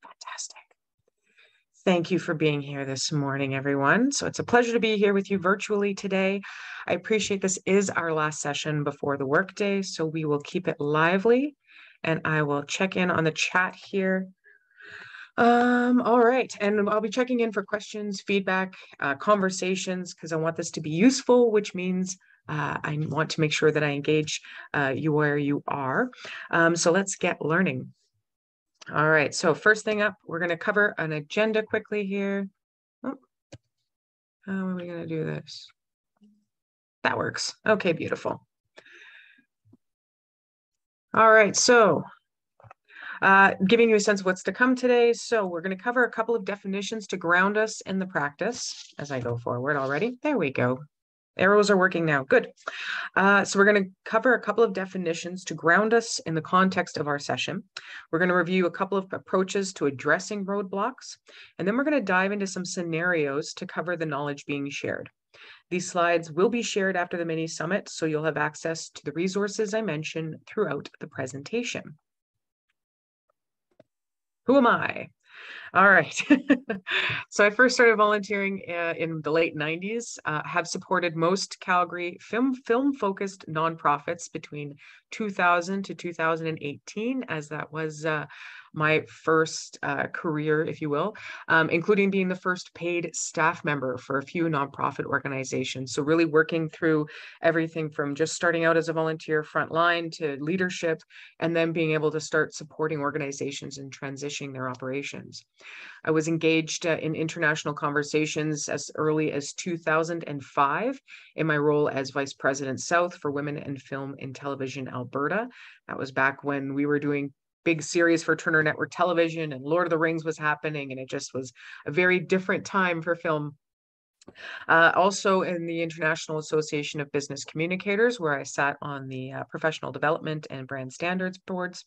Fantastic. Thank you for being here this morning, everyone. So it's a pleasure to be here with you virtually today. I appreciate this is our last session before the workday, so we will keep it lively, and I will check in on the chat here. All right, and I'll be checking in for questions, feedback, conversations, because I want this to be useful, which means I want to make sure that I engage you where you are. So let's get learning. All right, so first thing up, we're going to cover an agenda quickly here. Oh, how are we going to do this? That works. Okay, beautiful. All right, so giving you a sense of what's to come today. So we're going to cover a couple of definitions to ground us in the practice as I go forward already. There we go. Arrows are working now. Good. So we're going to cover a couple of definitions to ground us in the context of our session. We're going to review a couple of approaches to addressing roadblocks, and then we're going to dive into some scenarios to cover the knowledge being shared. These slides will be shared after the mini summit, so you'll have access to the resources I mentioned throughout the presentation. Who am I? All right. So I first started volunteering in the late 90s, have supported most Calgary film-focused nonprofits between 2000 to 2018, as that was my first career, if you will, including being the first paid staff member for a few nonprofit organizations. So really working through everything from just starting out as a volunteer frontline to leadership, and then being able to start supporting organizations and transitioning their operations. I was engaged in international conversations as early as 2005 in my role as Vice President South for Women in Film and Television Alberta. That was back when we were doing big series for Turner Network Television and Lord of the Rings was happening, and it just was a very different time for film. Also in the International Association of Business Communicators, where I sat on the professional development and brand standards boards.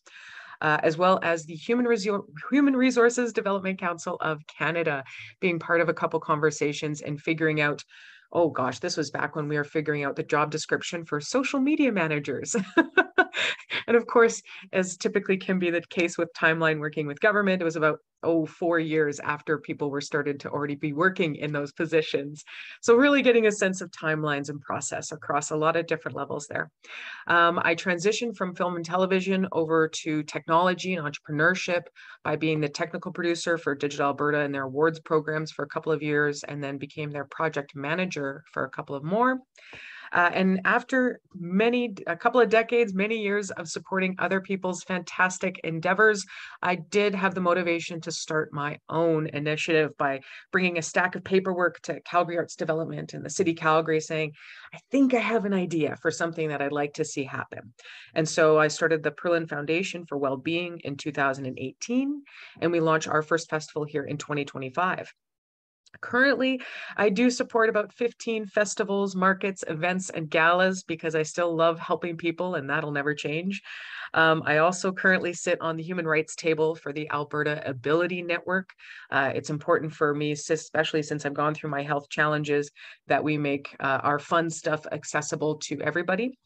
As well as the Human Resources Development Council of Canada, being part of a couple conversations and figuring out, oh gosh, this was back when we were figuring out the job description for social media managers. And of course, as typically can be the case with timeline working with government, it was about 4 years after people were started to already be working in those positions. So really getting a sense of timelines and process across a lot of different levels there. I transitioned from film and television over to technology and entrepreneurship by being the technical producer for Digital Alberta and their awards programs for a couple of years, and then became their project manager for a couple of more. And after a couple of decades, many years of supporting other people's fantastic endeavors, I did have the motivation to start my own initiative by bringing a stack of paperwork to Calgary Arts Development and the City Calgary saying, I think I have an idea for something that I'd like to see happen. And so I started the Perlin Foundation for Wellbeing in 2018, and we launched our first festival here in 2025. Currently, I do support about 15 festivals, markets, events, and galas because I still love helping people, and that'll never change. I also currently sit on the human rights table for the Alberta Ability Network. It's important for me, especially since I've gone through my health challenges, that we make our fun stuff accessible to everybody.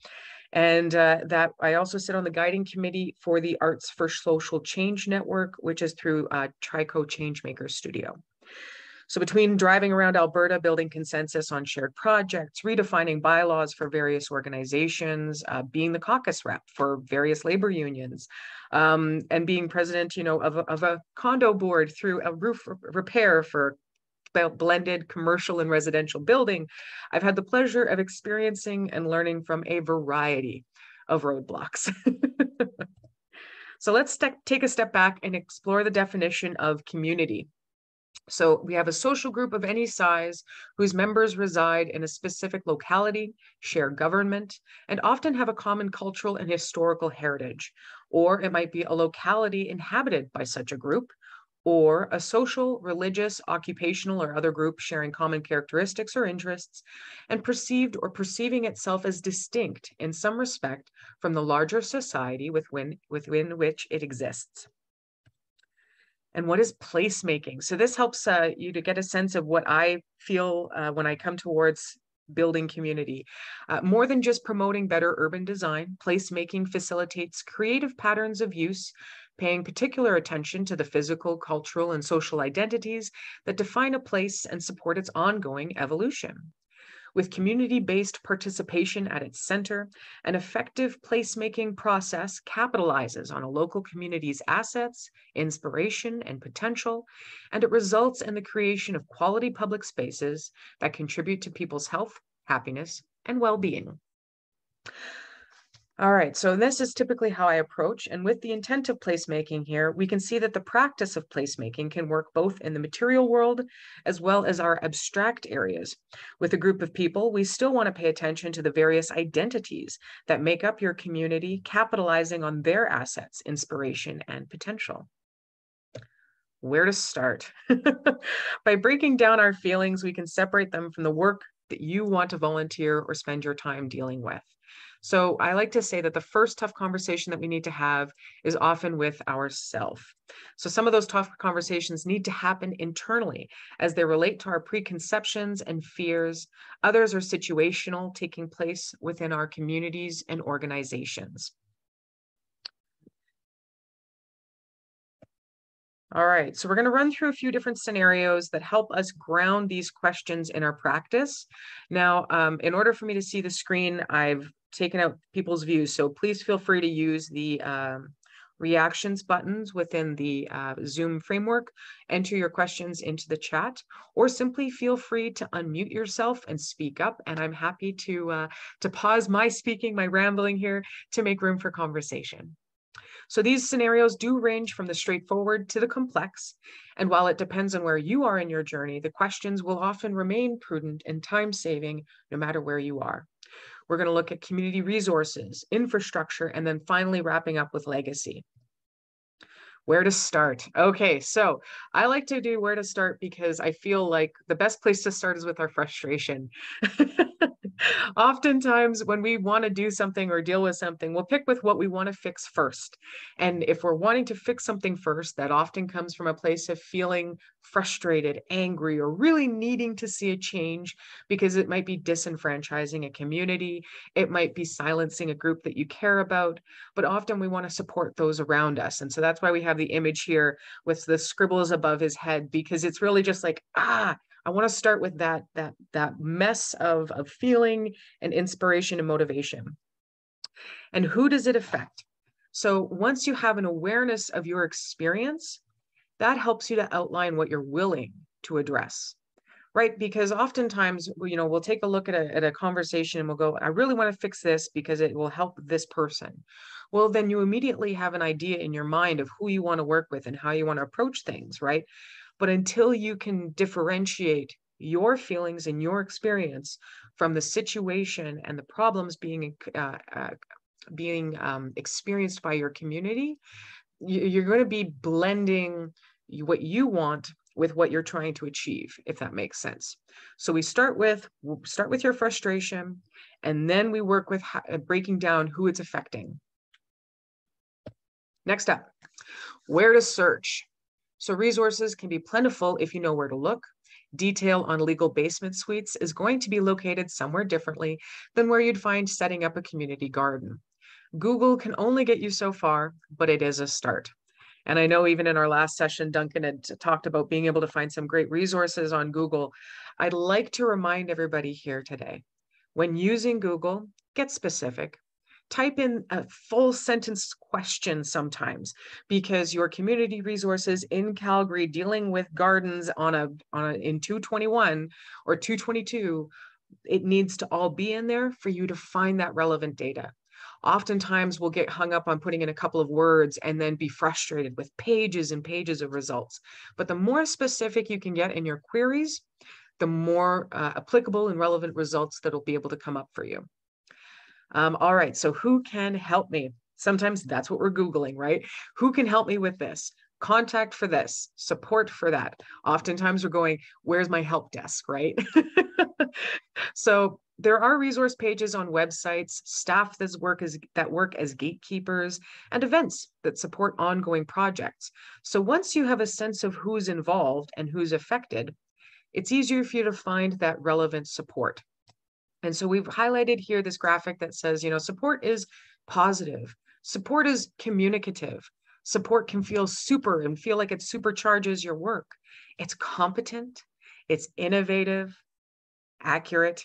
And that I also sit on the guiding committee for the Arts for Social Change Network, which is through Trico Changemaker Studio. So between driving around Alberta, building consensus on shared projects, redefining bylaws for various organizations, being the caucus rep for various labor unions, and being president, of a condo board through a roof repair for blended commercial and residential building, I've had the pleasure of experiencing and learning from a variety of roadblocks. So let's take a step back and explore the definition of community. So we have a social group of any size whose members reside in a specific locality, share government, and often have a common cultural and historical heritage. Or it might be a locality inhabited by such a group, or a social, religious, occupational, or other group sharing common characteristics or interests, and perceived or perceiving itself as distinct in some respect from the larger society within which it exists. And what is placemaking? So this helps you to get a sense of what I feel when I come towards building community. More than just promoting better urban design, placemaking facilitates creative patterns of use paying particular attention to the physical, cultural, and social identities that define a place and support its ongoing evolution. With community-based participation at its center, an effective placemaking process capitalizes on a local community's assets, inspiration, and potential, and it results in the creation of quality public spaces that contribute to people's health, happiness, and well-being. All right, so this is typically how I approach, and with the intent of placemaking here, we can see that the practice of placemaking can work both in the material world as well as our abstract areas. With a group of people, we still want to pay attention to the various identities that make up your community, capitalizing on their assets, inspiration, and potential. Where to start? By breaking down our feelings, we can separate them from the work that you want to volunteer or spend your time dealing with. So I like to say that the first tough conversation that we need to have is often with ourselves. So some of those tough conversations need to happen internally as they relate to our preconceptions and fears. Others are situational, taking place within our communities and organizations. All right, so we're going to run through a few different scenarios that help us ground these questions in our practice. Now, in order for me to see the screen, I've taken out people's views, so please feel free to use the reactions buttons within the Zoom framework, enter your questions into the chat, or simply feel free to unmute yourself and speak up, and I'm happy to pause my speaking, my rambling here, to make room for conversation. So these scenarios do range from the straightforward to the complex. And while it depends on where you are in your journey, the questions will often remain prudent and time-saving no matter where you are. We're going to look at community resources, infrastructure, and then finally wrapping up with legacy. Where to start? Okay, so I like to do where to start because I feel like the best place to start is with our frustration. Oftentimes, when we want to do something or deal with something, we'll pick with what we want to fix first. And if we're wanting to fix something first, that often comes from a place of feeling frustrated, angry, or really needing to see a change because it might be disenfranchising a community, it might be silencing a group that you care about, but often we want to support those around us. And so that's why we have the image here with the scribbles above his head, because it's really just like, I want to start with that mess of feeling and inspiration and motivation. And who does it affect? So once you have an awareness of your experience, that helps you to outline what you're willing to address, right? Because oftentimes, we'll take a look at a conversation and we'll go, I really want to fix this because it will help this person. Well, then you immediately have an idea in your mind of who you want to work with and how you want to approach things, right? But until you can differentiate your feelings and your experience from the situation and the problems being experienced by your community, you're going to be blending what you want with what you're trying to achieve, if that makes sense. So we'll start with your frustration, and then we work with breaking down who it's affecting. Next up, where to search. So resources can be plentiful if you know where to look. Detail on legal basement suites is going to be located somewhere differently than where you'd find setting up a community garden. Google can only get you so far, but it is a start. And I know even in our last session, Duncan had talked about being able to find some great resources on Google. I'd like to remind everybody here today, when using Google, get specific. Type in a full sentence question sometimes, because your community resources in Calgary dealing with gardens in 221 or 222, it needs to all be in there for you to find that relevant data. Oftentimes we'll get hung up on putting in a couple of words and then be frustrated with pages and pages of results. But the more specific you can get in your queries, the more applicable and relevant results that'll be able to come up for you. All right, so who can help me? Sometimes that's what we're Googling, right? Who can help me with this? Contact for this, support for that. Oftentimes we're going, where's my help desk, right? So there are resource pages on websites, staff that work as gatekeepers, and events that support ongoing projects. So once you have a sense of who's involved and who's affected, it's easier for you to find that relevant support. And so we've highlighted here this graphic that says, support is positive, support is communicative, Support can feel super and feel like it supercharges your work. It's competent, it's innovative, accurate,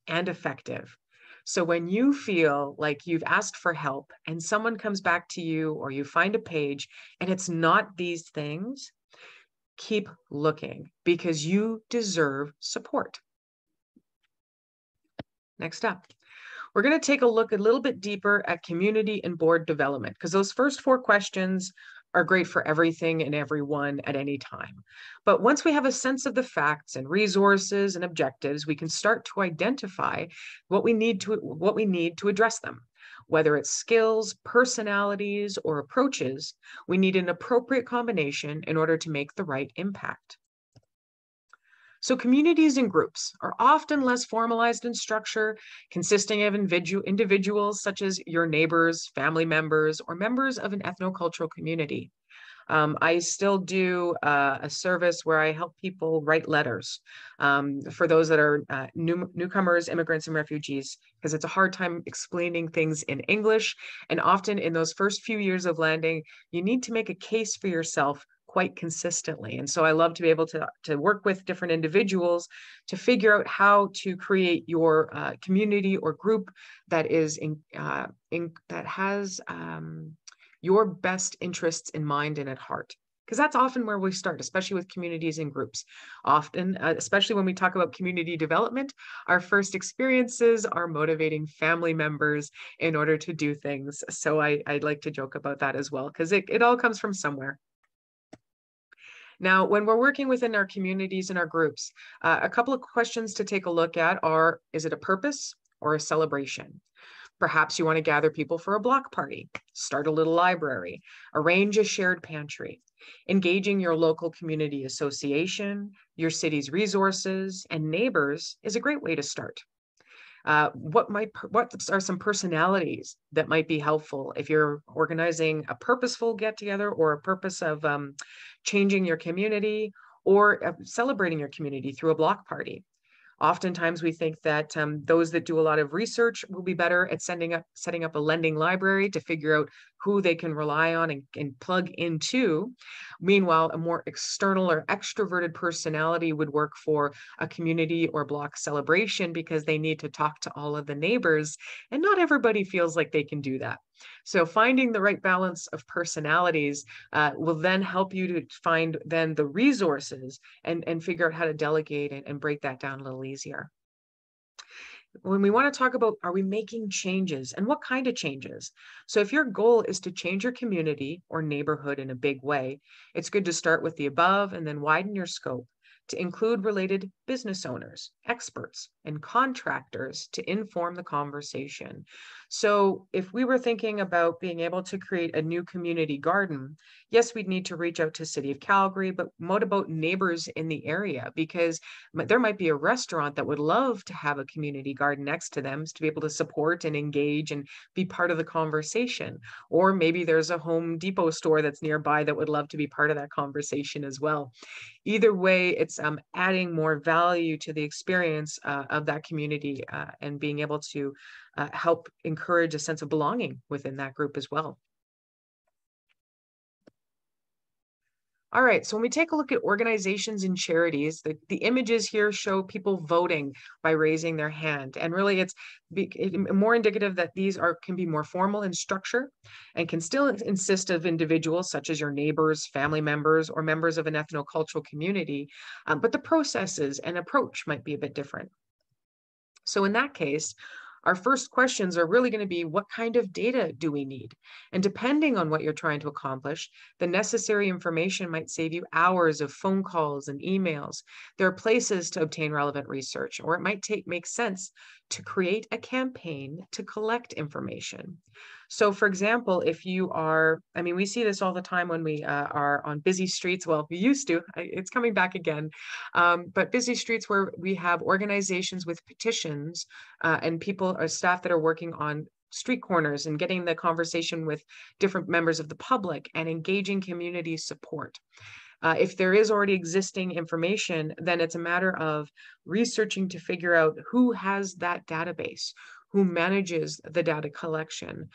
and effective. So when you feel like you've asked for help and someone comes back to you or you find a page and it's not these things, keep looking because you deserve support. Next up, we're going to take a look a little bit deeper at community and board development because those first 4 questions are great for everything and everyone at any time. But once we have a sense of the facts and resources and objectives, we can start to identify what we need to address them. Whether it's skills, personalities, or approaches, we need an appropriate combination in order to make the right impact. So communities and groups are often less formalized in structure, consisting of individuals such as your neighbors, family members, or members of an ethnocultural community. I still do a service where I help people write letters for those that are newcomers, immigrants, and refugees, because it's a hard time explaining things in English. And often in those first few years of landing, you need to make a case for yourself quite consistently. And so I love to be able to work with different individuals to figure out how to create your community or group that is that has your best interests in mind and at heart. Because that's often where we start, especially with communities and groups. Often, especially when we talk about community development, our first experiences are motivating family members in order to do things. So I'd like to joke about that as well, because it all comes from somewhere. Now, when we're working within our communities and our groups, a couple of questions to take a look at are, is it a purpose or a celebration? Perhaps you want to gather people for a block party, start a little library, arrange a shared pantry. Engaging your local community association, your city's resources, and neighbors is a great way to start. What are some personalities that might be helpful if you're organizing a purposeful get together or a purpose of changing your community or celebrating your community through a block party? Oftentimes we think that those that do a lot of research will be better at setting up a lending library to figure out who they can rely on and plug into. Meanwhile, a more external or extroverted personality would work for a community or block celebration because they need to talk to all of the neighbors, and not everybody feels like they can do that. So finding the right balance of personalities will then help you to find then the resources and figure out how to delegate and break that down a little easier. When we want to talk about, are we making changes and what kind of changes? So if your goal is to change your community or neighborhood in a big way, it's good to start with the above and then widen your scope to include related business owners, experts, and contractors to inform the conversation. So if we were thinking about being able to create a new community garden, yes, we'd need to reach out to City of Calgary, but what about neighbors in the area? Because there might be a restaurant that would love to have a community garden next to them to be able to support and engage and be part of the conversation. Or maybe there's a Home Depot store that's nearby that would love to be part of that conversation as well. Either way, it's adding more value to the experience of that community and being able to help encourage a sense of belonging within that group as well. All right, so when we take a look at organizations and charities, the images here show people voting by raising their hand. And really it's more indicative that these can be more formal in structure and can still insist of individuals such as your neighbors, family members, or members of an ethnocultural community, but the processes and approach might be a bit different. So in that case, our first questions are really going to be, what kind of data do we need? And depending on what you're trying to accomplish, the necessary information might save you hours of phone calls and emails. There are places to obtain relevant research, or it might make sense to create a campaign to collect information. So for example, if you are, we see this all the time when we are on busy streets. Well, we used to, it's coming back again, but busy streets where we have organizations with petitions and people or staff that are working on street corners and getting the conversation with different members of the public and engaging community support. If there is already existing information, then it's a matter of researching to figure out who has that database, who manages the data collection.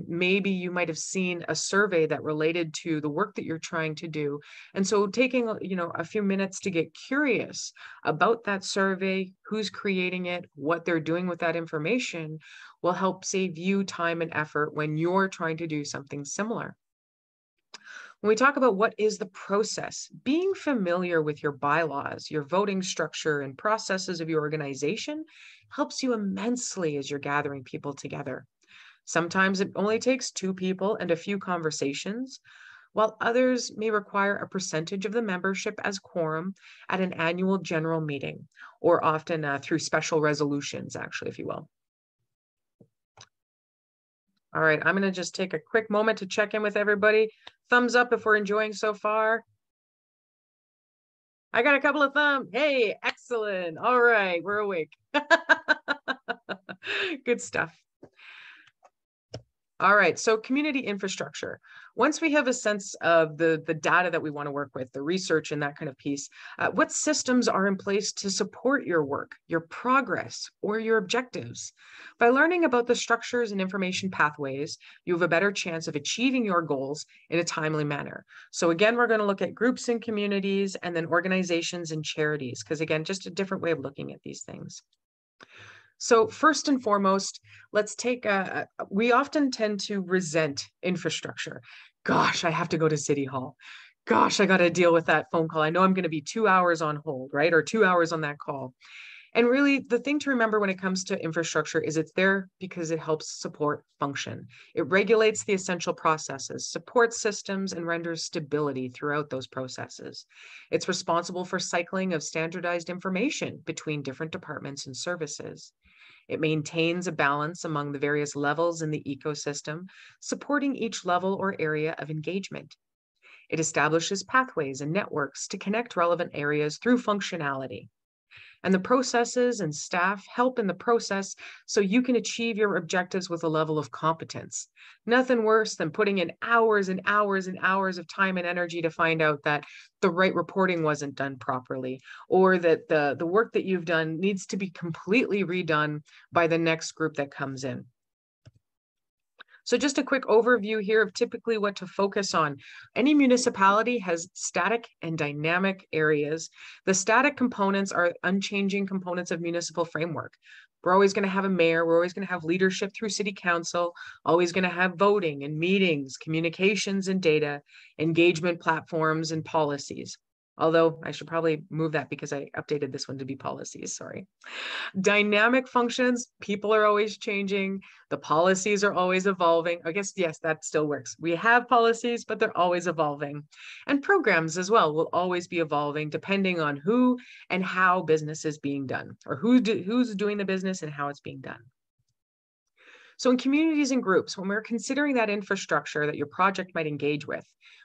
Maybe you might have seen a survey that related to the work that you're trying to do. And so taking, a few minutes to get curious about that survey, who's creating it, what they're doing with that information will help save you time and effort when you're trying to do something similar. When we talk about what is the process, being familiar with your bylaws, your voting structure, and processes of your organization helps you immensely as you're gathering people together. Sometimes it only takes two people and a few conversations, while others may require a percentage of the membership as quorum at an annual general meeting, or often through special resolutions, actually, if you will. All right, I'm going to just take a quick moment to check in with everybody. Thumbs up if we're enjoying so far. I got a couple of thumbs. Hey, excellent. All right, we're awake. Good stuff. All right, so community infrastructure. Once we have a sense of the data that we want to work with, the research and that kind of piece, what systems are in place to support your work, your progress, or your objectives? By learning about the structures and information pathways, you have a better chance of achieving your goals in a timely manner. So again, we're going to look at groups and communities and then organizations and charities, because again, just a different way of looking at these things. So first and foremost, let's take we often tend to resent infrastructure. Gosh, I have to go to City Hall. Gosh, I got to deal with that phone call. I know I'm going to be 2 hours on hold, right? Or 2 hours on that call. And really, the thing to remember when it comes to infrastructure is it's there because it helps support function. It regulates the essential processes, supports systems, and renders stability throughout those processes. It's responsible for cycling of standardized information between different departments and services. It maintains a balance among the various levels in the ecosystem, supporting each level or area of engagement. It establishes pathways and networks to connect relevant areas through functionality. And the processes and staff help in the process so you can achieve your objectives with a level of competence. Nothing worse than putting in hours and hours and hours of time and energy to find out that the right reporting wasn't done properly, or that the work that you've done needs to be completely redone by the next group that comes in. So just a quick overview here of typically what to focus on. Any municipality has static and dynamic areas. The static components are unchanging components of municipal framework. We're always going to have a mayor. We're always going to have leadership through city council, always going to have voting and meetings, communications and data, engagement platforms and policies. Although I should probably move that because I updated this one to be policies, sorry. Dynamic functions, people are always changing. The policies are always evolving. I guess, yes, that still works. We have policies, but they're always evolving. And programs as well will always be evolving depending on who and how business is being done, or who's doing the business and how it's being done. So in communities and groups, when we're considering that infrastructure that your project might engage with,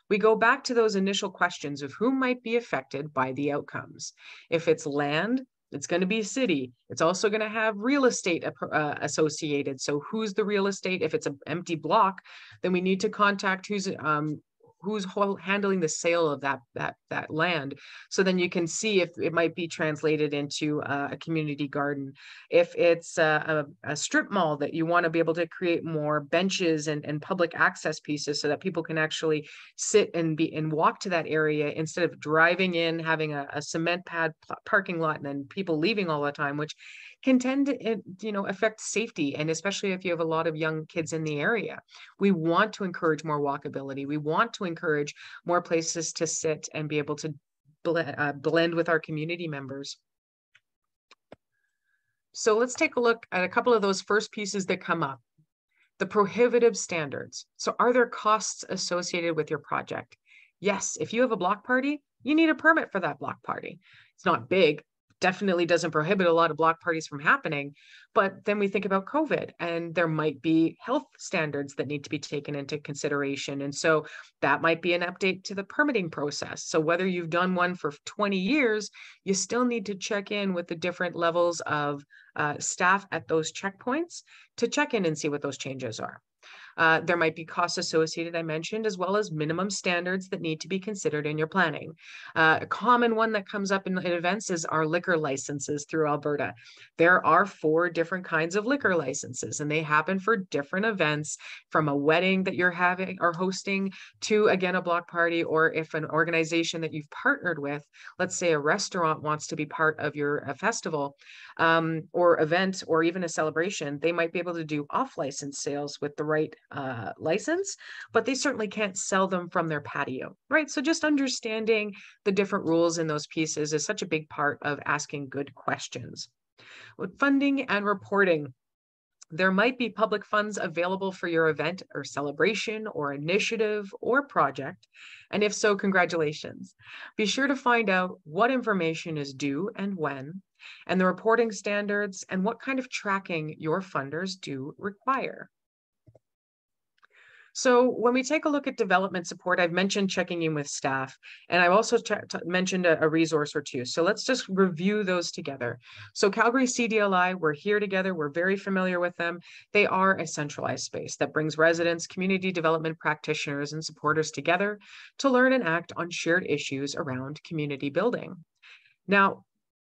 we go back to those initial questions of who might be affected by the outcomes. If it's land, it's going to be city. It's also going to have real estate associated. So who's the real estate? If it's an empty block, then we need to contact who's handling the sale of that land. So then you can see if it might be translated into a community garden. If it's a strip mall that you want to be able to create more benches and public access pieces so that people can actually sit and walk to that area instead of driving in, having a cement pad parking lot and then people leaving all the time, which can tend to affect safety, and especially if you have a lot of young kids in the area. We want to encourage more walkability. We want to encourage more places to sit and be able to blend with our community members. So let's take a look at a couple of those first pieces that come up. The prohibitive standards. So are there costs associated with your project? Yes, if you have a block party, you need a permit for that block party. It's not big, definitely doesn't prohibit a lot of block parties from happening. But then we think about COVID, and there might be health standards that need to be taken into consideration. And so that might be an update to the permitting process. So whether you've done one for 20 years, you still need to check in with the different levels of staff at those checkpoints to check in and see what those changes are. There might be costs associated, I mentioned, as well as minimum standards that need to be considered in your planning. A common one that comes up in events is our liquor licenses through Alberta. There are 4 different kinds of liquor licenses, and they happen for different events, from a wedding that you're having or hosting to, again, a block party, or if an organization that you've partnered with, let's say a restaurant, wants to be part of your festival or event, or even a celebration, they might be able to do off-license sales with the right license, but they certainly can't sell them from their patio, right? So just understanding the different rules in those pieces is such a big part of asking good questions. With funding and reporting, there might be public funds available for your event or celebration or initiative or project. And if so, congratulations. Be sure to find out what information is due and when, and the reporting standards and what kind of tracking your funders do require. So when we take a look at development support, I've mentioned checking in with staff, and I've also mentioned a resource or two. So let's just review those together. So Calgary CDLI, we're here together. We're very familiar with them. They are a centralized space that brings residents, community development practitioners, and supporters together to learn and act on shared issues around community building. Now,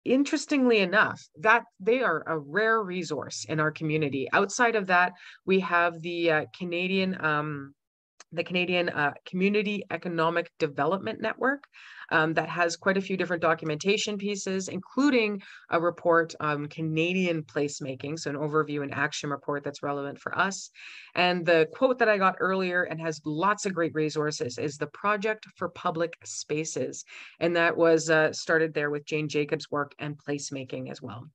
interestingly enough, that they are a rare resource in our community. Outside of that, we have the Canadian Community Economic Development Network that has quite a few different documentation pieces, including a report on Canadian placemaking, so an overview and action report that's relevant for us. And the quote that I got earlier and has lots of great resources is the Project for Public Spaces. And that was started there with Jane Jacobs' work and placemaking as well.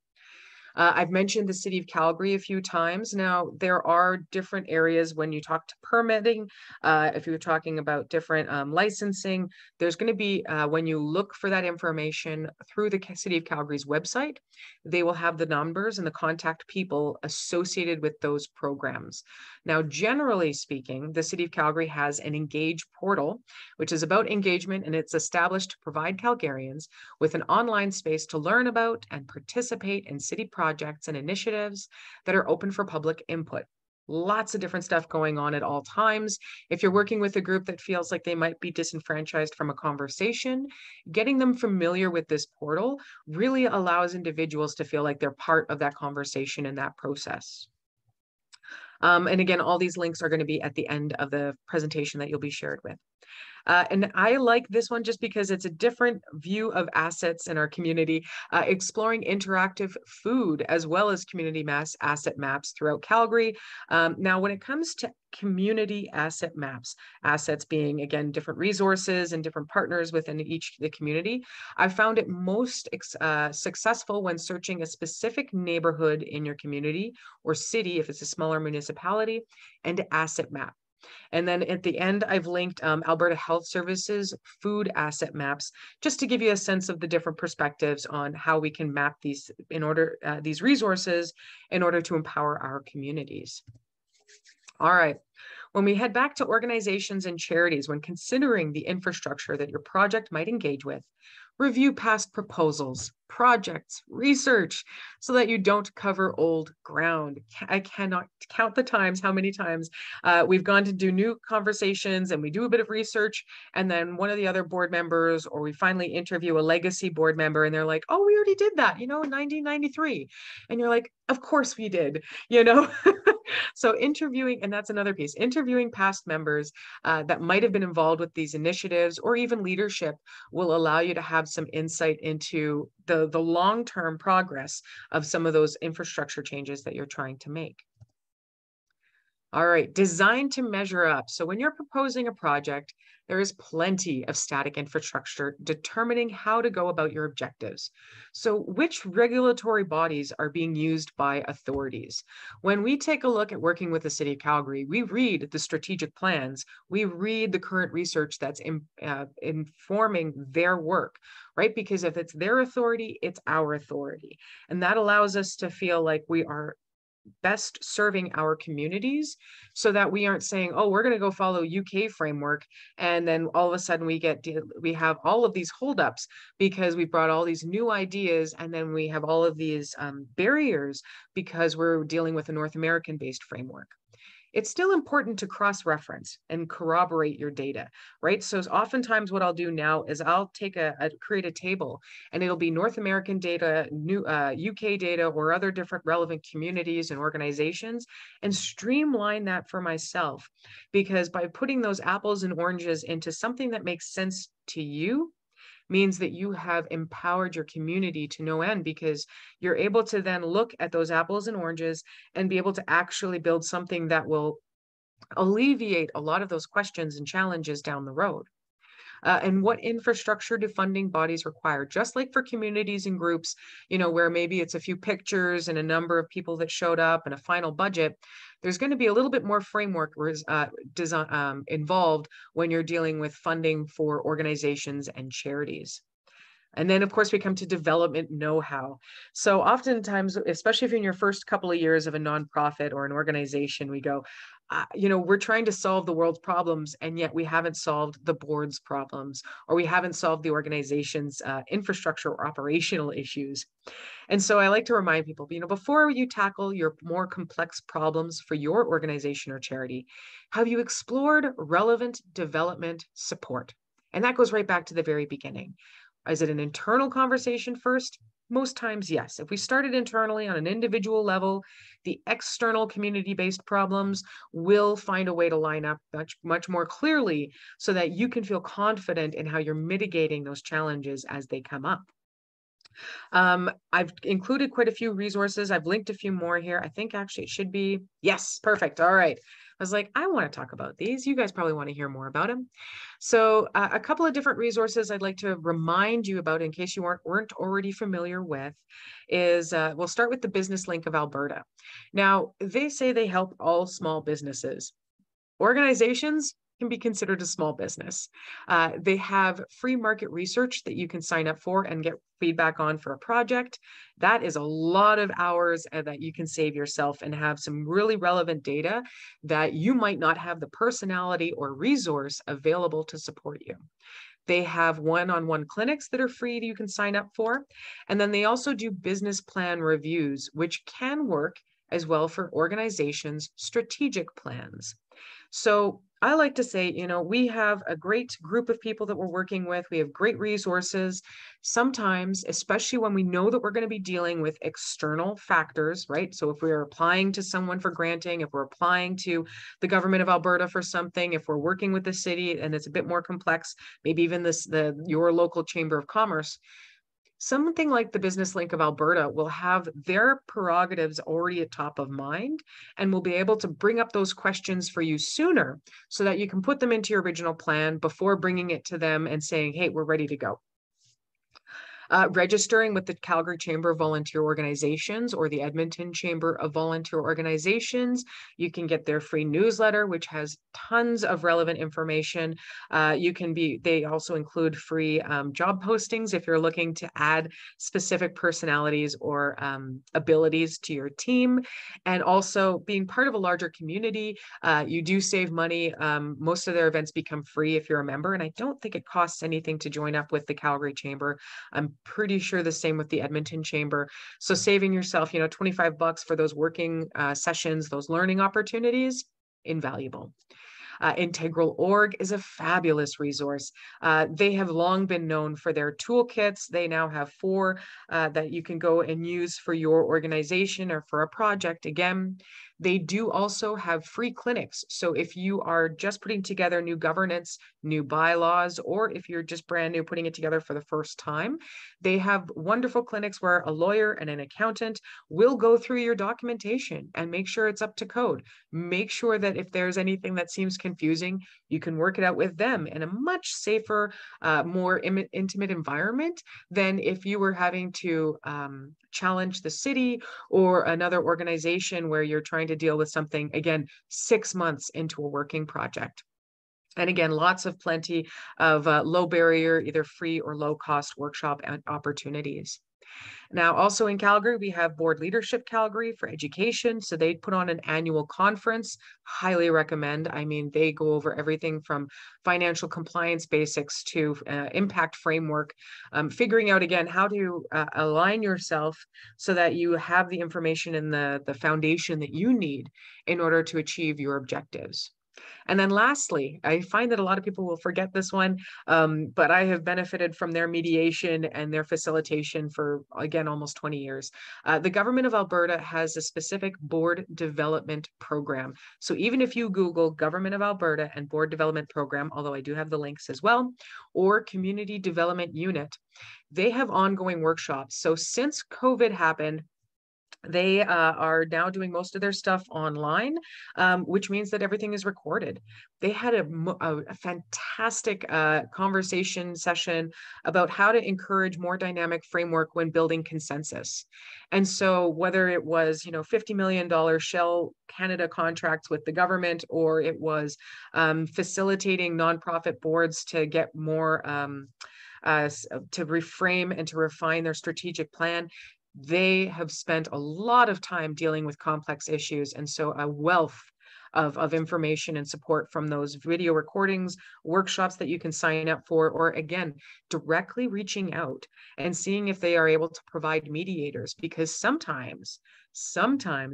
I've mentioned the City of Calgary a few times. Now, there are different areas when you talk to permitting, if you're talking about different licensing, there's going to be, when you look for that information through the City of Calgary's website, they will have the numbers and the contact people associated with those programs. Now, generally speaking, the City of Calgary has an Engage portal, which is about engagement, and it's established to provide Calgarians with an online space to learn about and participate in city projects and initiatives that are open for public input. Lots of different stuff going on at all times. If you're working with a group that feels like they might be disenfranchised from a conversation, getting them familiar with this portal really allows individuals to feel like they're part of that conversation and that process. And again, all these links are going to be at the end of the presentation that you'll be shared with. And I like this one just because it's a different view of assets in our community, exploring interactive food as well as community asset maps throughout Calgary. Now, when it comes to community asset maps, assets being, again, different resources and different partners within the community, I found it most successful when searching a specific neighborhood in your community or city, if it's a smaller municipality, and asset map. And then at the end, I've linked Alberta Health Services food asset maps, just to give you a sense of the different perspectives on how we can map these these resources in order to empower our communities. All right. When we head back to organizations and charities, when considering the infrastructure that your project might engage with, review past proposals, projects, research, so that you don't cover old ground. I cannot count the times, how many times we've gone to do new conversations and we do a bit of research, and then one of the other board members, or we finally interview a legacy board member, and they're like, oh, we already did that, in 1993. And you're like, of course we did, So interviewing, and that's another piece, interviewing past members that might have been involved with these initiatives or even leadership will allow you to have some insight into the long-term progress of some of those infrastructure changes that you're trying to make. All right, design to measure up. So when you're proposing a project, there is plenty of static infrastructure determining how to go about your objectives. So which regulatory bodies are being used by authorities? When we take a look at working with the City of Calgary, we read the strategic plans, we read the current research that's informing their work, right? Because if it's their authority, it's our authority. And that allows us to feel like we are best serving our communities, so that we aren't saying, oh, we're going to go follow UK framework, and then all of a sudden we have all of these holdups because we brought all these new ideas, and then we have all of these barriers because we're dealing with a North American based framework. it's still important to cross-reference and corroborate your data, right? So oftentimes what I'll do now is I'll create a table, and it'll be North American data, UK data, or other different relevant communities and organizations, and streamline that for myself. Because by putting those apples and oranges into something that makes sense to you, means that you have empowered your community to no end, because you're able to then look at those apples and oranges and be able to actually build something that will alleviate a lot of those questions and challenges down the road. And what infrastructure do funding bodies require? Just like for communities and groups, where maybe it's a few pictures and a number of people that showed up and a final budget, there's going to be a little bit more framework involved when you're dealing with funding for organizations and charities. And then, of course, we come to development know-how. So oftentimes, especially if you're in your first couple of years of a nonprofit or an organization, we go, we're trying to solve the world's problems, and yet we haven't solved the board's problems, or we haven't solved the organization's infrastructure or operational issues. And so I like to remind people, before you tackle your more complex problems for your organization or charity, have you explored relevant development support? And that goes right back to the very beginning. Is it an internal conversation first? Most times, yes. If we started internally on an individual level, the external community-based problems will find a way to line up much more clearly so that you can feel confident in how you're mitigating those challenges as they come up. I've included quite a few resources. I've linked a few more here. I think actually it should be, yes, perfect. All right. I was like, I want to talk about these. You guys probably want to hear more about them. So a couple of different resources I'd like to remind you about in case you weren't already familiar with is, we'll start with the Business Link of Alberta. Now, they say they help all small businesses. Organizations can be considered a small business. They have free market research that you can sign up for and get feedback on for a project. That is a lot of hours that you can save yourself and have some really relevant data that you might not have the personality or resource available to support you. They have one-on-one clinics that are free that you can sign up for. And then they also do business plan reviews, which can work as well for organizations' strategic plans. So I like to say, we have a great group of people that we're working with. We have great resources. Sometimes, especially when we know that we're going to be dealing with external factors, right? So if we're applying to someone for granting, if we're applying to the government of Alberta for something, if we're working with the city and it's a bit more complex, maybe even your local chamber of commerce, something like the Business Link of Alberta will have their prerogatives already at top of mind and will be able to bring up those questions for you sooner so that you can put them into your original plan before bringing it to them and saying, hey, we're ready to go. Registering with the Calgary Chamber of Volunteer Organizations or the Edmonton Chamber of Volunteer Organizations. You can get their free newsletter, which has tons of relevant information. They also include free job postings if you're looking to add specific personalities or abilities to your team. And also being part of a larger community, you do save money. Most of their events become free if you're a member, and I don't think it costs anything to join up with the Calgary Chamber. I'm pretty sure the same with the Edmonton Chamber. So saving yourself, $25 for those working sessions, those learning opportunities, invaluable. Integral Org is a fabulous resource. They have long been known for their toolkits. They now have 4 that you can go and use for your organization or for a project. Again, they do also have free clinics. So if you are just putting together new governance, new bylaws, or if you're just brand new putting it together for the first time, they have wonderful clinics where a lawyer and an accountant will go through your documentation and make sure it's up to code. Make sure that if there's anything that seems confusing, you can work it out with them in a much safer, more intimate environment than if you were having to challenge the city or another organization where you're trying to deal with something, again, 6 months into a working project. And again, plenty of low barrier, either free or low cost workshop opportunities. Now, also in Calgary, we have Board Leadership Calgary for education. So they put on an annual conference. Highly recommend. I mean, they go over everything from financial compliance basics to impact framework, figuring out again how to align yourself so that you have the information and the foundation that you need in order to achieve your objectives. And then lastly, I find that a lot of people will forget this one, but I have benefited from their mediation and their facilitation for, again, almost 20 years. The government of Alberta has a specific board development program. So even if you Google Government of Alberta and Board Development Program, although I do have the links as well, or Community Development Unit, they have ongoing workshops. So since COVID happened, they are now doing most of their stuff online, which means that everything is recorded. They had a fantastic conversation session about how to encourage more dynamic framework when building consensus. And so whether it was, $50 million Shell Canada contracts with the government, or it was facilitating nonprofit boards to get more to reframe and to refine their strategic plan, they have spent a lot of time dealing with complex issues. And so a wealth of information and support from those video recordings, workshops that you can sign up for, or again, directly reaching out and seeing if they are able to provide mediators, because sometimes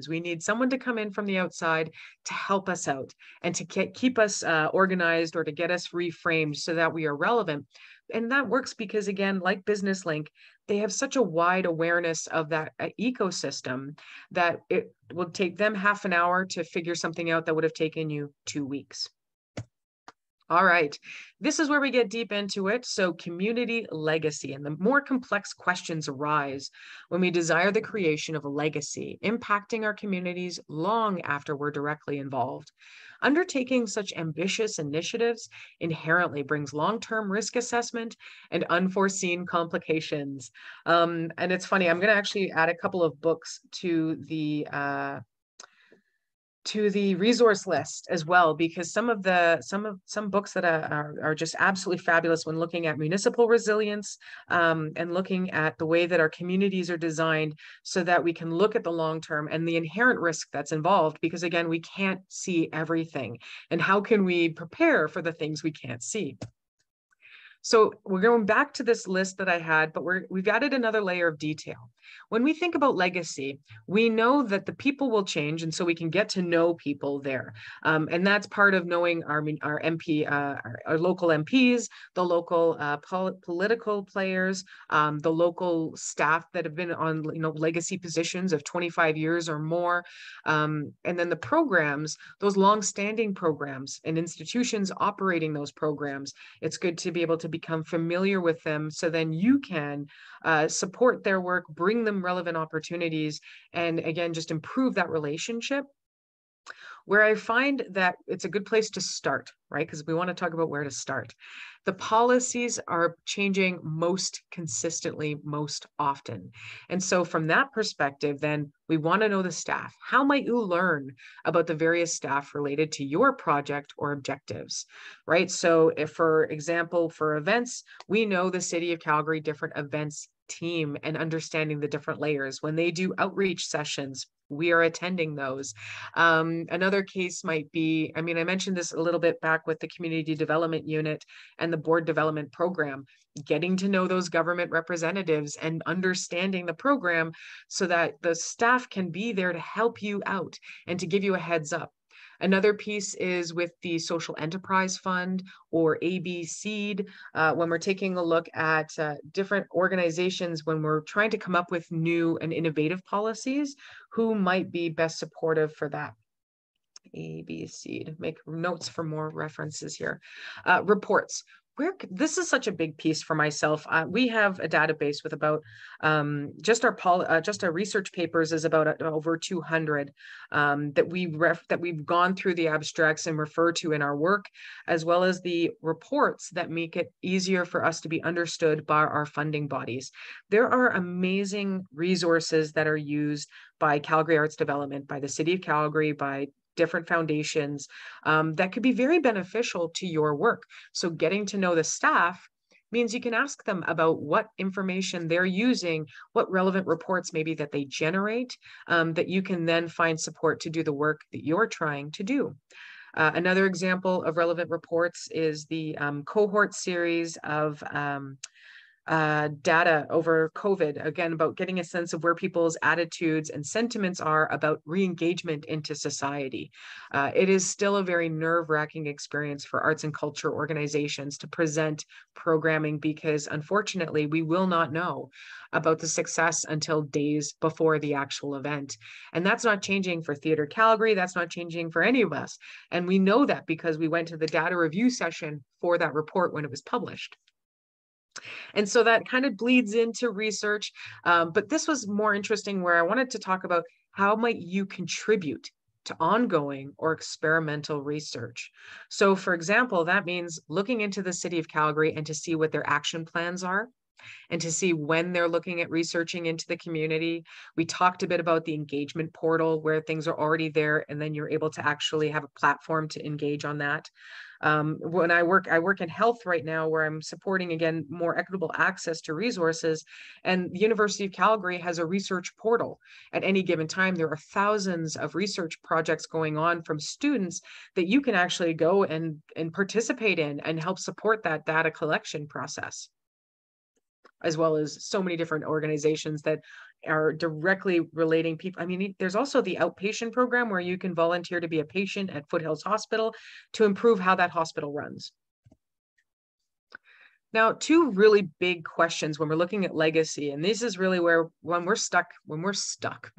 we need someone to come in from the outside to help us out and to keep us organized, or to get us reframed so that we are relevant. And that works because, again, like Business Link, they have such a wide awareness of that ecosystem that it will take them half an hour to figure something out that would have taken you 2 weeks. All right, this is where we get deep into it. So community legacy, and the more complex questions arise when we desire the creation of a legacy impacting our communities long after we're directly involved. Undertaking such ambitious initiatives inherently brings long-term risk assessment and unforeseen complications. And it's funny, I'm going to actually add a couple of books to the resource list as well, because some books that are just absolutely fabulous when looking at municipal resilience, and looking at the way that our communities are designed so that we can look at the long term and the inherent risk that's involved, because again, we can't see everything. And how can we prepare for the things we can't see? So we're going back to this list that I had, but we've added another layer of detail. When we think about legacy, we know that the people will change, and so we can get to know people there. And that's part of knowing our MP, our local MPs, the local political players, the local staff that have been on legacy positions of 25 years or more. And then the programs, those long-standing programs and institutions operating those programs. It's good to be able to become familiar with them, so then you can support their work, bring them relevant opportunities, and again, just improve that relationship. Where I find that it's a good place to start, right? Because we want to talk about where to start. The policies are changing most consistently, most often. And so from that perspective, then we want to know the staff. How might you learn about the various staff related to your project or objectives, right? So if, for example, for events, we know the City of Calgary different events team and understanding the different layers. When they do outreach sessions, we are attending those. Another case might be, I mentioned this a little bit back with the Community Development Unit and the Board Development Program, getting to know those government representatives and understanding the program so that the staff can be there to help you out and to give you a heads up. Another piece is with the Social Enterprise Fund, or ABC, when we're taking a look at different organizations, when we're trying to come up with new and innovative policies, who might be best supportive for that. ABC, to make notes for more references here. Reports. This is such a big piece for myself. We have a database with about just our research papers is about over 200 that we've gone through the abstracts and refer to in our work, as well as the reports that make it easier for us to be understood by our funding bodies. There are amazing resources that are used by Calgary Arts Development, by the City of Calgary, by different foundations that could be very beneficial to your work. So getting to know the staff means you can ask them about what information they're using, what relevant reports maybe that they generate, that you can then find support to do the work that you're trying to do. Another example of relevant reports is the cohort series of data over COVID, again, about getting a sense of where people's attitudes and sentiments are about re-engagement into society. It is still a very nerve-wracking experience for arts and culture organizations to present programming because unfortunately, we will not know about the success until days before the actual event. And that's not changing for Theatre Calgary, that's not changing for any of us. And we know that because we went to the data review session for that report when it was published. And so that kind of bleeds into research. But this was more interesting where I wanted to talk about how might you contribute to ongoing or experimental research. So for example, that means looking into the city of Calgary and to see what their action plans are and to see when they're looking at researching into the community. We talked a bit about the engagement portal where things are already there and then you're able to actually have a platform to engage on that. When I work in health right now where I'm supporting, again, more equitable access to resources. And the University of Calgary has a research portal. At any given time, there are thousands of research projects going on from students that you can actually go and participate in and help support that data collection process, as well as so many different organizations that are directly relating people. I mean, there's also the outpatient program where you can volunteer to be a patient at Foothills Hospital to improve how that hospital runs. Now, two really big questions when we're looking at legacy, and this is really where when we're stuck, we're stuck.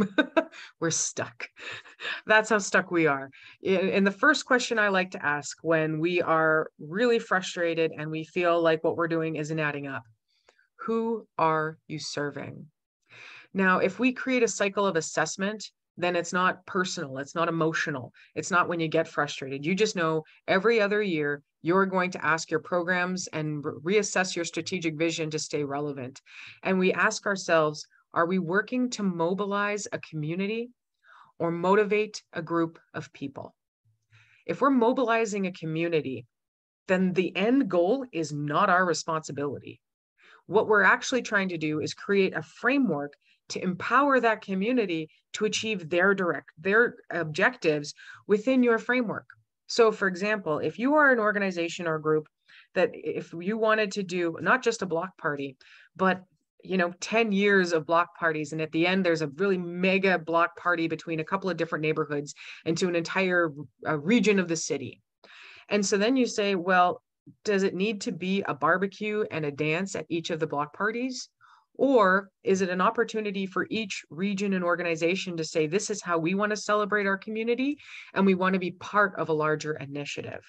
That's how stuck we are. And the first question I like to ask when we are really frustrated and we feel like what we're doing isn't adding up: who are you serving? Now, if we create a cycle of assessment, then it's not personal, it's not emotional, it's not when you get frustrated. You just know every other year you're going to ask your programs and reassess your strategic vision to stay relevant. And we ask ourselves, are we working to mobilize a community or motivate a group of people? If we're mobilizing a community, then the end goal is not our responsibility. What we're actually trying to do is create a framework to empower that community to achieve their objectives within your framework. So for example, if you are an organization or group that if you wanted to do not just a block party, but 10 years of block parties, and at the end there's a really mega block party between a couple of different neighborhoods into an entire region of the city. And so then you say, well, does it need to be a barbecue and a dance at each of the block parties? Or is it an opportunity for each region and organization to say, this is how we want to celebrate our community, and we want to be part of a larger initiative?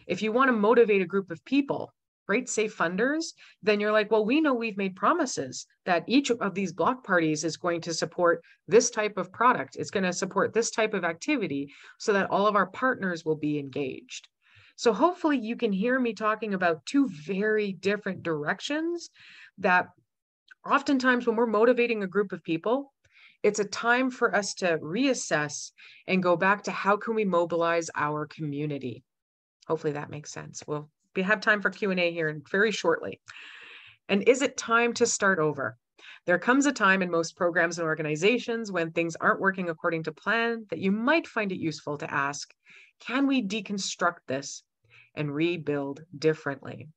If you want to motivate a group of people, right, say funders, then you're like, well, we know we've made promises that each of these block parties is going to support this type of product. It's going to support this type of activity so that all of our partners will be engaged. So hopefully you can hear me talking about two very different directions that oftentimes when we're motivating a group of people, it's a time for us to reassess and go back to how can we mobilize our community. Hopefully that makes sense. We have time for Q&A here very shortly. And is it time to start over? There comes a time in most programs and organizations when things aren't working according to plan that you might find it useful to ask, can we deconstruct this and rebuild differently?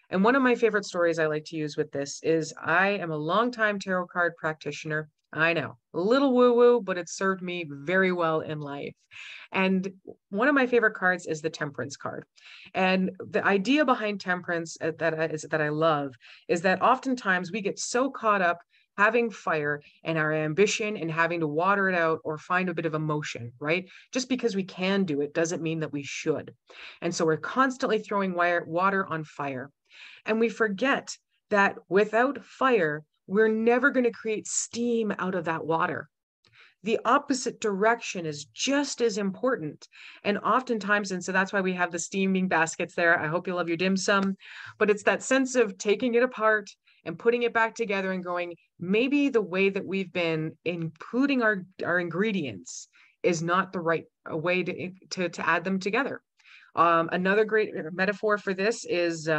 And one of my favorite stories I like to use with this is I am a longtime tarot card practitioner. I know, a little woo-woo, but it served me very well in life. And one of my favorite cards is the Temperance card. And the idea behind Temperance that I love is that oftentimes we get so caught up having fire and our ambition and having to water it out or find a bit of emotion, right? Just because we can do it doesn't mean that we should. And so we're constantly throwing water on fire. And we forget that without fire, we're never going to create steam out of that water. The opposite direction is just as important. And oftentimes, and so that's why we have the steaming baskets there. I hope you love your dim sum, but it's that sense of taking it apart and putting it back together and going, maybe the way that we've been including our ingredients is not the right way to add them together. Another great metaphor for this is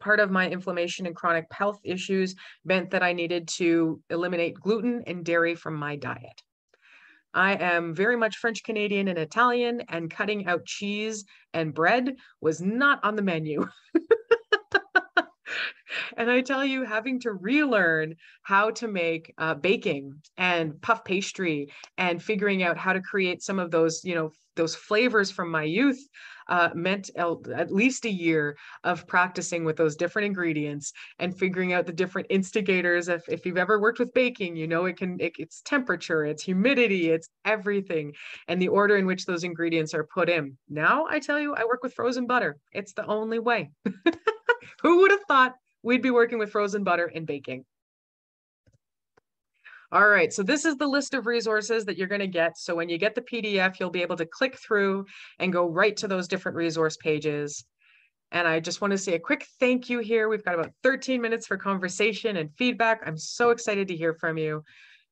part of my inflammation and chronic health issues meant that I needed to eliminate gluten and dairy from my diet. I am very much French Canadian and Italian, and cutting out cheese and bread was not on the menu. And I tell you, having to relearn how to make baking and puff pastry and figuring out how to create some of those, those flavors from my youth meant at least a year of practicing with those different ingredients and figuring out the different instigators. If you've ever worked with baking, it's temperature, it's humidity, it's everything, and the order in which those ingredients are put in. Now I tell you, I work with frozen butter. It's the only way. Who would have thought we'd be working with frozen butter and baking? All right, so this is the list of resources that you're going to get. So when you get the PDF, you'll be able to click through and go right to those different resource pages. And I just want to say a quick thank you here. We've got about 13 minutes for conversation and feedback. I'm so excited to hear from you.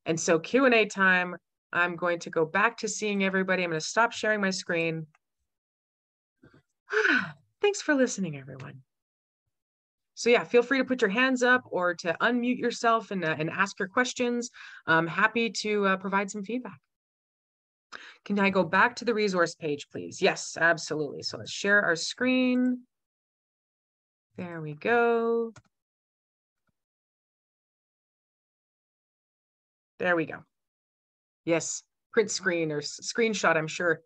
And so Q&A time, I'm going to go back to seeing everybody. I'm going to stop sharing my screen. Thanks for listening, everyone. So yeah, feel free to put your hands up or to unmute yourself and ask your questions. I'm happy to provide some feedback. Can I go back to the resource page, please? Yes, absolutely. So let's share our screen. There we go. There we go. Yes, print screen or screenshot, I'm sure.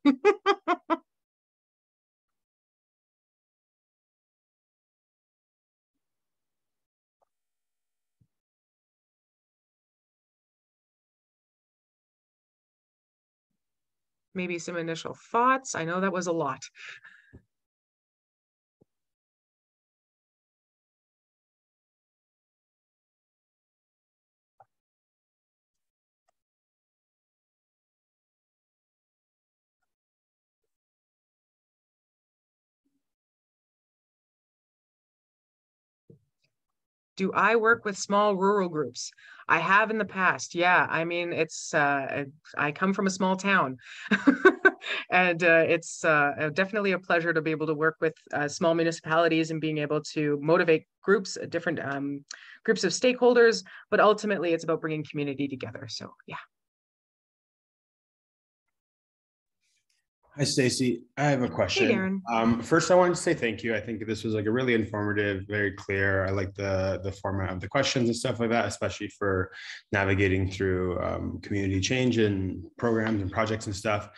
Maybe some initial thoughts. I know that was a lot. Do I work with small rural groups? I have in the past. Yeah, I mean, I come from a small town. And it's definitely a pleasure to be able to work with small municipalities and being able to motivate groups, different groups of stakeholders, but ultimately it's about bringing community together. So yeah. Hi, Stacey. I have a question. Hey, Darren. First, I wanted to say thank you. I think this was like a really informative, very clear. I like the format of the questions and stuff like that, especially for navigating through community change and programs and projects and stuff.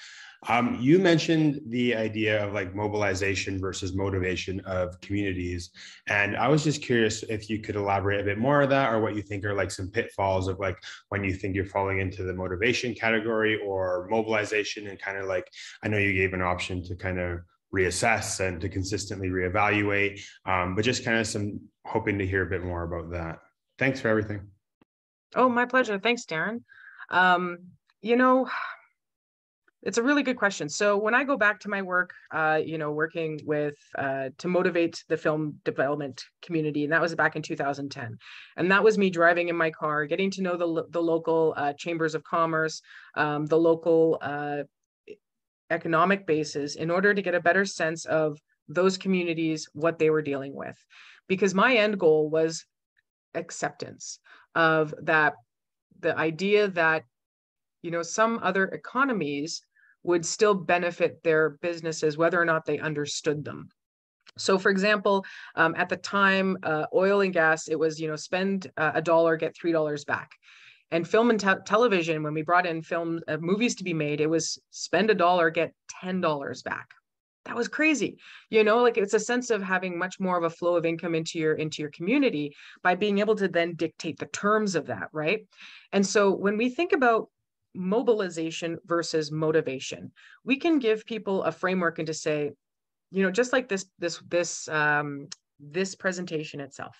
You mentioned the idea of like mobilization versus motivation of communities. And I was just curious if you could elaborate a bit more on that, or what you think are like some pitfalls of like when you think you're falling into the motivation category or mobilization, and kind of like, I know you gave an option to kind of reassess and to consistently reevaluate, but just kind of some hoping to hear a bit more about that. Thanks for everything. Oh, my pleasure. Thanks, Darren. You know, it's a really good question. So when I go back to my work, working with to motivate the film development community, and that was back in 2010, and that was me driving in my car, getting to know the local chambers of commerce, the local economic bases, in order to get a better sense of those communities, what they were dealing with, because my end goal was acceptance of that, the idea that some other economies would still benefit their businesses, whether or not they understood them. So for example, at the time, oil and gas, it was, spend $1, get $3 back. And film and television, when we brought in movies to be made, it was spend $1, get $10 back. That was crazy. Like it's a sense of having much more of a flow of income into your community by being able to then dictate the terms of that, right? And so when we think about mobilization versus motivation, we can give people a framework and to say, just like this presentation itself,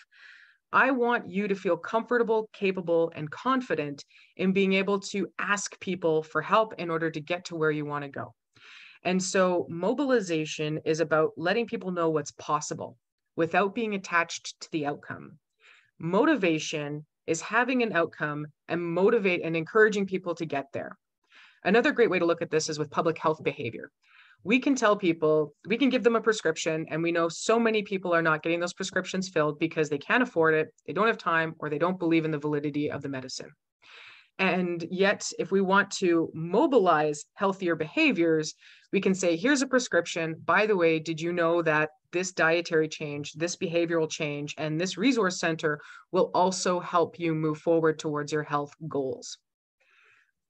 I want you to feel comfortable, capable, and confident in being able to ask people for help in order to get to where you want to go. And so mobilization is about letting people know what's possible without being attached to the outcome. Motivation is having an outcome and motivate and encouraging people to get there. Another great way to look at this is with public health behavior. we can tell people, we can give them a prescription, and we know so many people are not getting those prescriptions filled because they can't afford it, they don't have time, or they don't believe in the validity of the medicine. And yet, if we want to mobilize healthier behaviors, we can say, here's a prescription. By the way, did you know that this dietary change, this behavioral change, and this resource center will also help you move forward towards your health goals?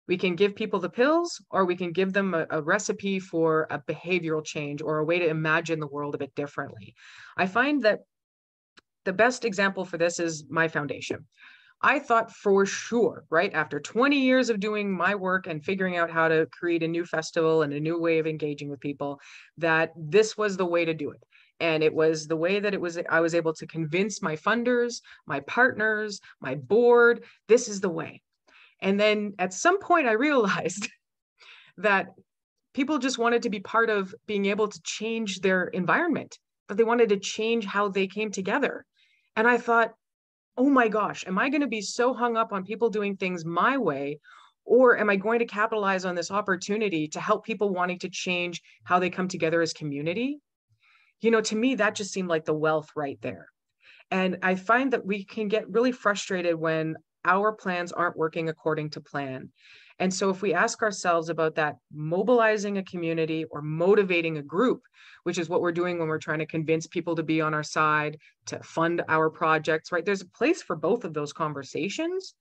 We can give people the pills, or we can give them a recipe for a behavioral change or a way to imagine the world a bit differently. I find that the best example for this is my foundation. I thought for sure, right, after 20 years of doing my work and figuring out how to create a new festival and a new way of engaging with people, that this was the way to do it. And it was the way that I was able to convince my funders, my partners, my board, this is the way. And then at some point I realized that people just wanted to be part of being able to change their environment, but they wanted to change how they came together. And I thought, oh my gosh, am I going to be so hung up on people doing things my way? Or am I going to capitalize on this opportunity to help people wanting to change how they come together as community? You know, to me, that just seemed like the wealth right there. And I find that we can get really frustrated when our plans aren't working according to plan. And so if we ask ourselves about that, mobilizing a community or motivating a group, which is what we're doing when we're trying to convince people to be on our side, to fund our projects, right? There's a place for both of those conversations.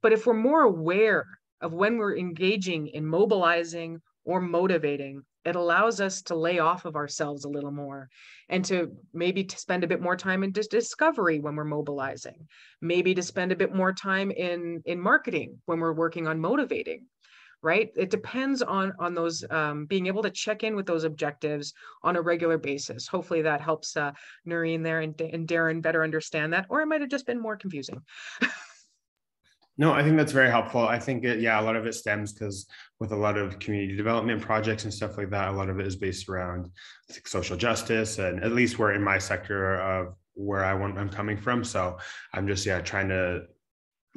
But if we're more aware of when we're engaging in mobilizing or motivating, it allows us to lay off of ourselves a little more and to maybe to spend a bit more time in discovery when we're mobilizing, maybe to spend a bit more time in marketing when we're working on motivating, right? It depends on those, being able to check in with those objectives on a regular basis. Hopefully that helps Noreen there and Darren better understand that, or it might have just been more confusing. No, I think that's very helpful. I think a lot of it stems because with a lot of community development projects and stuff like that, a lot of it is based around social justice, and at least we're in my sector of where I'm coming from. So I'm just trying to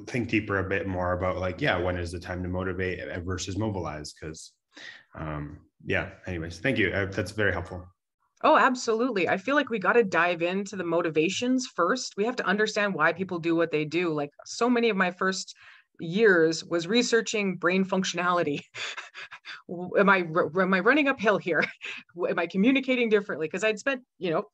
think deeper a bit more about when is the time to motivate versus mobilize? Because anyways, thank you. That's very helpful. Oh, absolutely. I feel like we got to dive into the motivations first. We have to understand why people do what they do. Like so many of my first years was researching brain functionality. Am I running uphill here? Am I communicating differently? Because I'd spent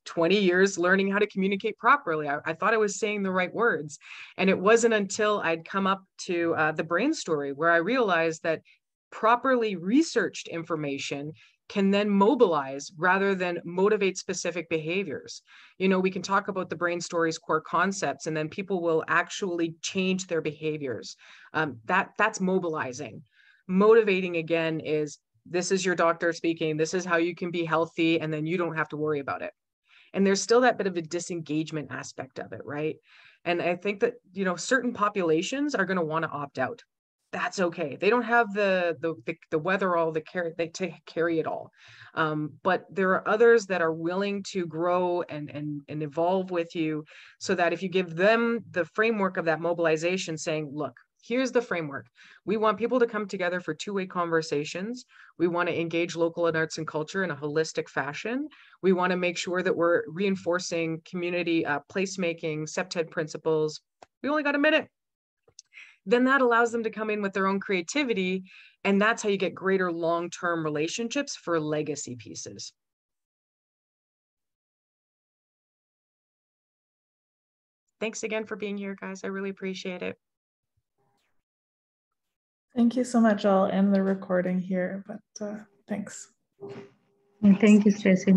20 years learning how to communicate properly. I thought I was saying the right words. And it wasn't until I'd come up to the brain story where I realized that properly researched information can then mobilize rather than motivate specific behaviors. We can talk about the brain story's core concepts, and then people will actually change their behaviors. That's mobilizing. Motivating, again, is this is your doctor speaking, this is how you can be healthy, and then you don't have to worry about it. And there's still that bit of a disengagement aspect of it, right? And I think that, certain populations are going to want to opt out. That's okay. They don't have the wherewithal, they carry it all. But there are others that are willing to grow and evolve with you, so that if you give them the framework of that mobilization, saying, look, here's the framework. We want people to come together for two-way conversations. We want to engage local and arts and culture in a holistic fashion. We want to make sure that we're reinforcing community placemaking, septet principles. We only got a minute. Then that allows them to come in with their own creativity. And that's how you get greater long-term relationships for legacy pieces. Thanks again for being here, guys. I really appreciate it. Thank you so much. I'll end the recording here, but thanks. Thank you, Stacey.